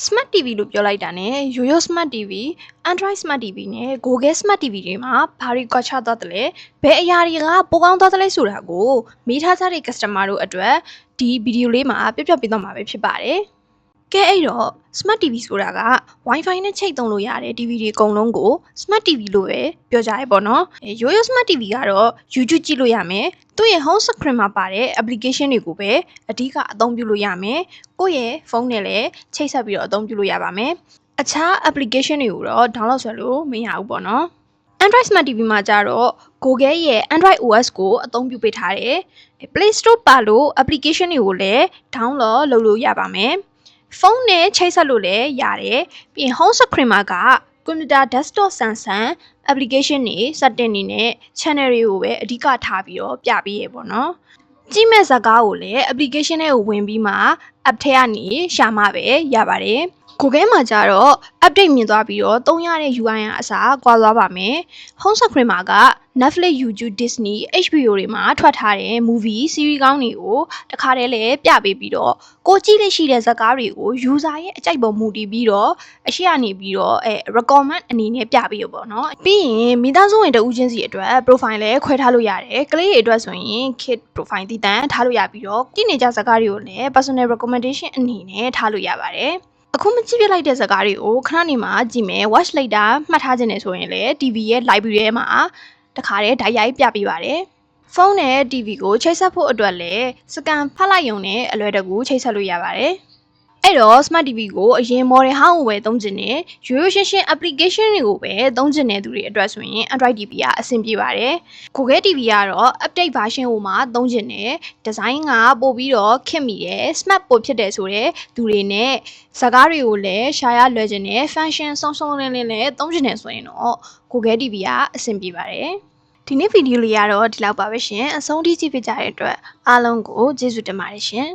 Smart TV လို့ပြောလိုက်တာနဲ့ Yoyo Smart TV, Android Smart TV နဲ့ Google Smart TV တွေမှာဘာတွေကွာခြားသွားတယ်လဲဘယ်အရာတွေကပိုကောင်းသွားတယ်လဲဆိုတာကိုမေးထားကြတဲ့ customer တို့အတွက်ဒီဗီဒီယိုလေးမှာပြပြပေးသွားမှာပဲဖြစ်ပါတယ်ကဲအဲ့တော့ Smart TV ဆိုတာက Wi-Fi နဲ့ချိတ်သုံးလို့ရတဲ့ TV တွေအကုန်လုံးကို Smart TV လို့ပဲပြောကြရဲပေါ့နော်Yoyo Smart TV ကတော့ YouTube ကြည့်လို့ရမယ်သူ့ရဲ့ home screen မှာပါတဲ့ application တွေကိုပဲအဓိကအသုံးပြုလို့ရမယ်ကိုယ့်ရဲ့ဖုန်းနဲ့လည်းချိတ်ဆက်ပြီးတော့အသုံးပြုလို့ရပါမယ်အခြား application တွေကိုတော့ download ဆွဲလို့မရဘူးပေါ့နော် Android Smart TV မှာကြတော့ Google ရဲ့ Android OS ကိုအသုံးပြုပေးထားတယ် Play Store ပါလို့ application တွေကိုလည်း download လုပ်လို့ရပါမယ်ဖုန်းနဲ့ချိတ်ဆက်လို့လည်းရတယ်ပြီးရင် home screen မှာက computer desktop ဆန်ဆန် application တွေ setting တွေနဲ့ channel တွေကိုပဲအဓိကထားပြီးတော့ပြပေးရပေါ့နော်ကြည့်မဲ့ဇာတ်ကားကိုလည်း application တွေကိုဝင်ပြီးမှ app ထဲကနေရှာမှပဲရပါတယ် Google မှာကြတော့ update မြင်သွားပြီးတော့သုံးရတဲ့ UI အစားကွာသွားပါမယ် Home screen မှာက Netflix, YouTube, Disney, HBO တွေမှာထွက်ထားတဲ့ movie, series ကောင်းတွေကိုတခါတည်းလည်းပြပေးပြီးတော့ကိုကြည့်လက်ရှိတဲ့ဇာတ်ကားတွေကို user ရဲ့အကြိုက်ပေါ်မူတည်ပြီးတော့အရှိကနေပြီးတော့recommend အနေနဲ့ပြပေးရပေါ့နော်ပြီးရင်မိသားစုဝင်တဦးချင်းစီအတွက် profile လည်းခွဲထားလို့ရတယ်ကလေးတွေအတွက်ဆိုရင် kid profile တည်တံ့ထားလို့ရပြီးတော့ကြည့်နေကြဇာတ်ကားတွေကိုလည်း personal recommendation အနေနဲ့ထားလို့ရပါတယ်အခုမကြည့်ပြလိုက်တဲ့ဇာတ်ကားတွေကိုခဏနေမှကြည့်မယ် watch later မှတ်ထားခြင်းနဲ့ဆိုရင်လည်း TV ရဲ့ library ထဲမှာတခါတည်းဓာတ်ရိုက်ပြပေးပါတယ်ဖုန်းနဲ့ TV ကိုချိတ်ဆက်ဖို့အတွက်လည်းစကန်ဖတ်လိုက်ရုံနဲ့အလွယ်တကူချိတ်ဆက်လို့ရပါတယ်အဲ့တော့ Smart TV ကိုအရင် model ဟောင်းကိုပဲသုံးချင်တယ်ရိုးရိုးရှင်းရှင်း application တွေကိုပဲသုံးချင်တဲ့သူတွေအတွက်ဆိုရင် Android TV ကအဆင်ပြေပါတယ် Google TV ကတော့ update version ကိုမှသုံးချင်တယ် design ကပို့ပြီးတော့ခက်မိတယ် smart ပို့ဖြစ်တယ်ဆိုတဲ့သူတွေနဲ့ဇာတ်ကားတွေကိုလည်းရှာရလွယ်ချင်တယ် function စုံစုံလင်းလင်းလည်းသုံးချင်တယ်ဆိုရင်တော့ Google TV ကအဆင်ပြေပါတယ်ဒီနေ့ဗီဒီယိုလေးကတော့ဒီလောက်ပါပဲရှင်အဆုံးထိကြည့်ပြကြတဲ့အတွက်အားလုံးကိုကျေးဇူးတင်ပါတယ်ရှင်